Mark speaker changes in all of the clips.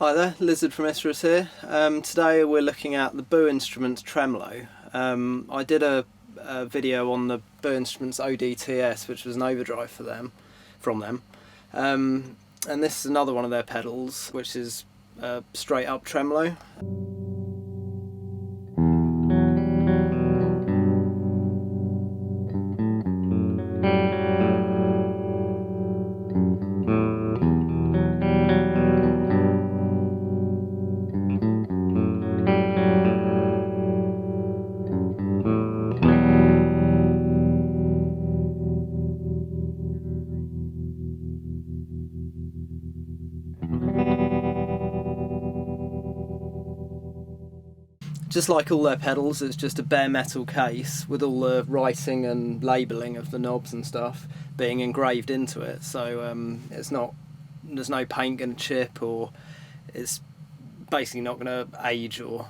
Speaker 1: Hi there, Lizard from Isurus here. Today we're looking at the Boo Instruments Tremolo. I did a video on the Boo Instruments ODTS, which was an overdrive from them. And this is another one of their pedals, which is straight up tremolo. Just like all their pedals, it's just a bare metal case with all the writing and labelling of the knobs and stuff being engraved into it. So there's no paint going to chip, or it's basically not going to age or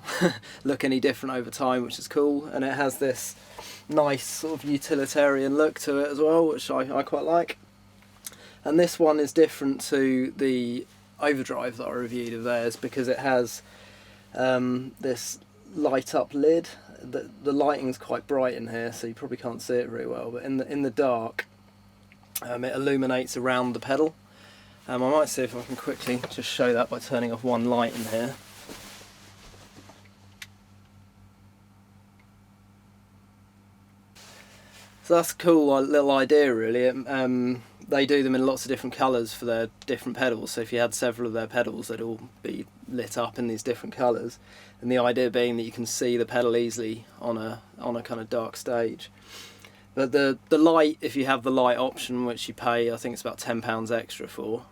Speaker 1: look any different over time, which is cool. And it has this nice sort of utilitarian look to it as well, which I quite like. And this one is different to the overdrive that I reviewed of theirs because it has this light up lid. The lighting's quite bright in here, so you probably can't see it very well, but in the dark it illuminates around the pedal. I might see if I can quickly just show that by turning off one light in here. So that's a cool little idea really. They do them in lots of different colours for their different pedals, so if you had several of their pedals they'd all be lit up in these different colours, and the idea being that you can see the pedal easily on a kind of dark stage. But the light, if you have the light option, which you pay, I think it's about £10 extra for,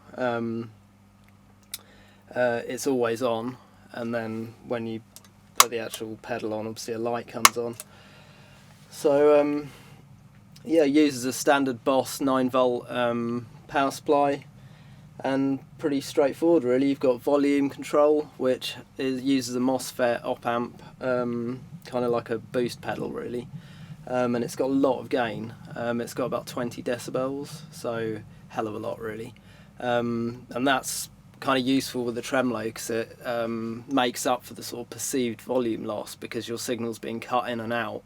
Speaker 1: it's always on, and then when you put the actual pedal on, obviously a light comes on. So yeah, it uses a standard Boss 9V power supply, and pretty straightforward really. You've got volume control, which uses a Mosfet op amp, kind of like a boost pedal really, and it's got a lot of gain. It's got about 20 decibels, so hell of a lot really, and that's kind of useful with the tremolo because it makes up for the sort of perceived volume loss because your signal's being cut in and out.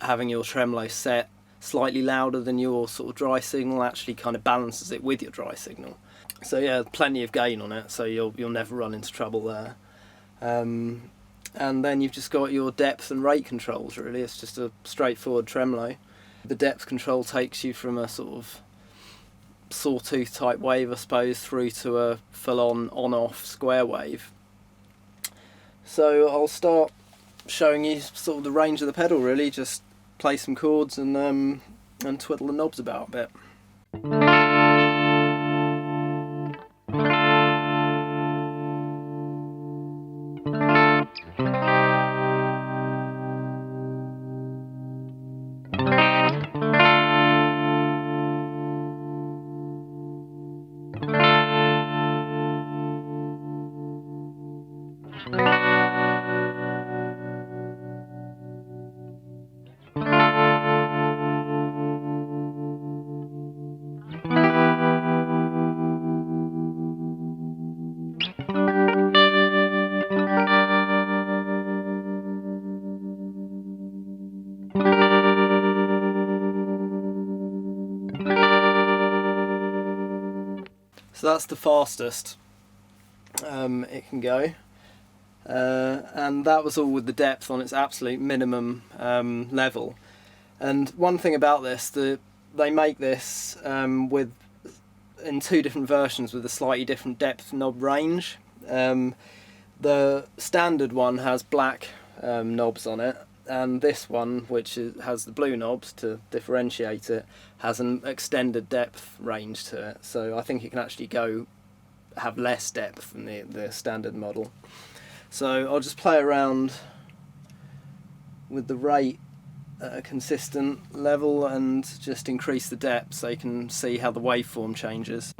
Speaker 1: Having your tremolo set slightly louder than your sort of dry signal actually kind of balances it with your dry signal. So yeah, plenty of gain on it, so you'll never run into trouble there. And then you've just got your depth and rate controls really. It's just a straightforward tremolo. The depth control takes you from a sort of sawtooth type wave, I suppose, through to a full-on on-off square wave. So I'll start showing you sort of the range of the pedal really. Just play some chords and twiddle the knobs about a bit. So that's the fastest it can go, and that was all with the depth on its absolute minimum level. And one thing about this, they make this in two different versions with a slightly different depth knob range. The standard one has black knobs on it, and this one, which has the blue knobs to differentiate it, has an extended depth range to it. So I think it can actually have less depth than the standard model. So I'll just play around with the rate at a consistent level and just increase the depth so you can see how the waveform changes.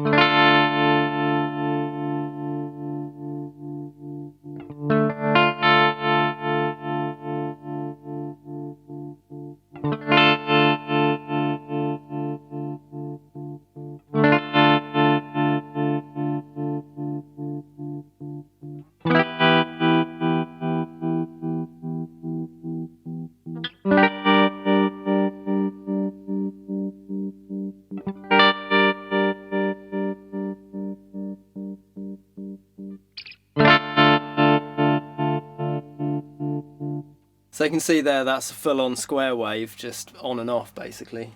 Speaker 1: you can see there, that's a full-on square wave, just on and off basically.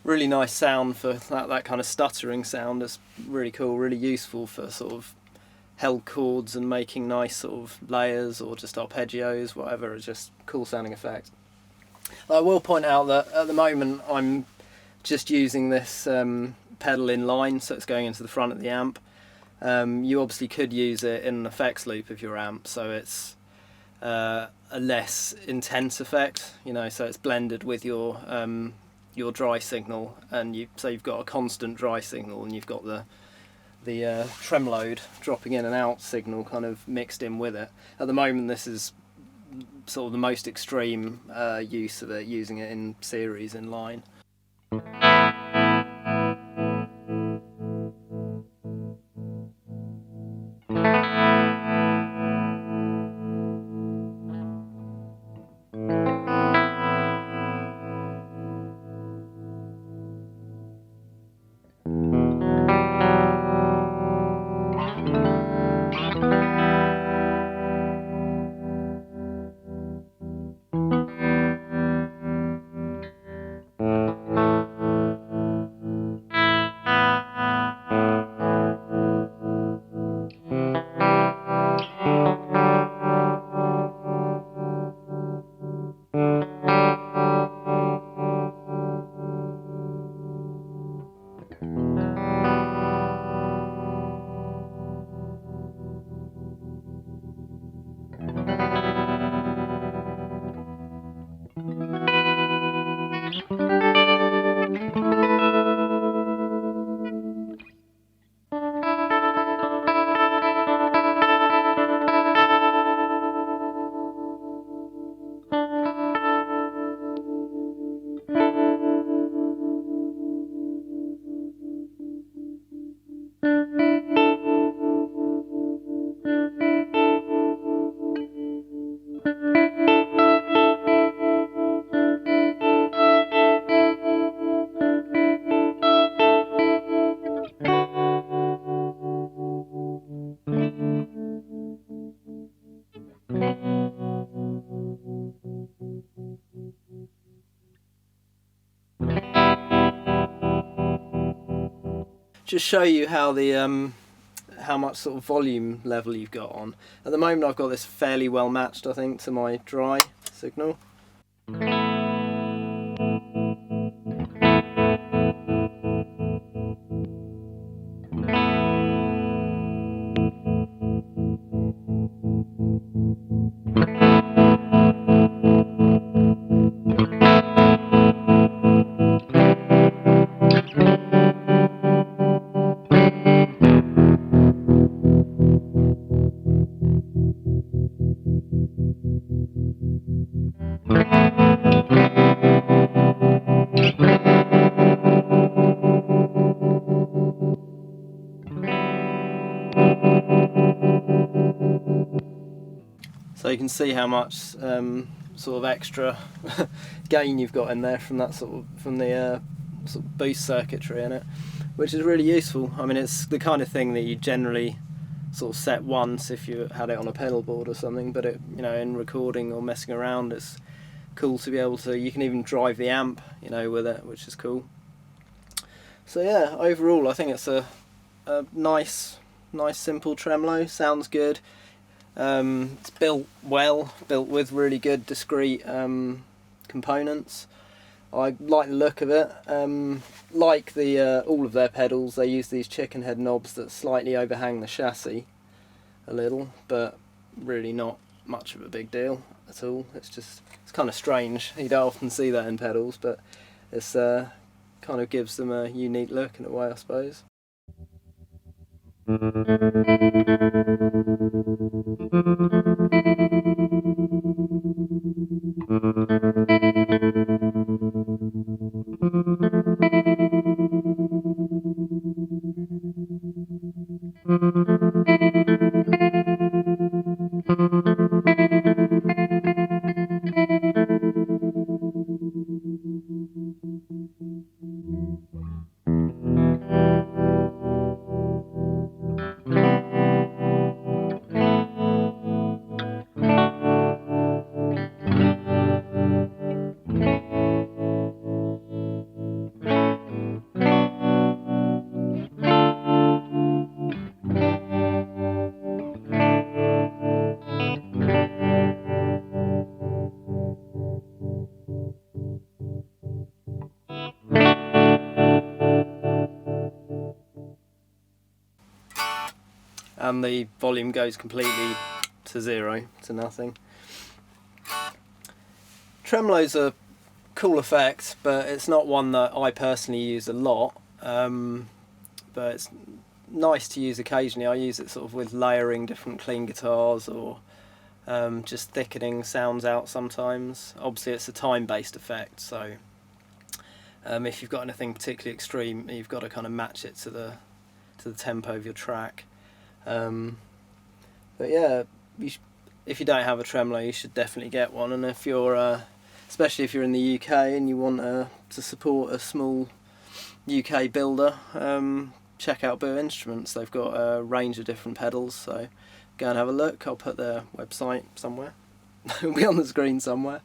Speaker 1: Really nice sound for that kind of stuttering sound. It's really cool, really useful for sort of held chords and making nice sort of layers or just arpeggios, whatever. It's just cool sounding effect. I will point out that at the moment I'm just using this pedal in line, so it's going into the front of the amp. You obviously could use it in an effects loop of your amp, so it's a less intense effect, you know, so it's blended with your dry signal, and so you've got a constant dry signal, and you've got the tremoloed dropping in and out signal kind of mixed in with it. At the moment this is sort of the most extreme use of it, using it in series in line. Just show you how the how much sort of volume level you've got on. At the moment I've got this fairly well matched, I think, to my dry signal. So you can see how much sort of extra gain you've got in there from that sort of boost circuitry in it, which is really useful. I mean, it's the kind of thing that you generally sort of set once if you had it on a pedal board or something, but you know, in recording or messing around, it's cool to be able to. You can even drive the amp, you know, with it, which is cool. So yeah, overall, I think it's a nice simple tremolo. Sounds good. It's built with really good discrete components. I like the look of it. Like all of their pedals, they use these chicken head knobs that slightly overhang the chassis a little, but really not much of a big deal at all. It's kind of strange. You don't often see that in pedals, but it's kind of gives them a unique look in a way, I suppose. And the volume goes completely to zero, to nothing. Tremolo's a cool effect, but it's not one that I personally use a lot, but it's nice to use occasionally. I use it sort of with layering different clean guitars, or just thickening sounds out sometimes. Obviously it's a time-based effect, so if you've got anything particularly extreme, you've got to kind of match it to the tempo of your track. But yeah, if you don't have a tremolo, you should definitely get one. And if you're, especially if you're in the UK and you want to support a small UK builder, check out Boo Instruments. They've got a range of different pedals, so go and have a look. I'll put their website somewhere. It'll be on the screen somewhere.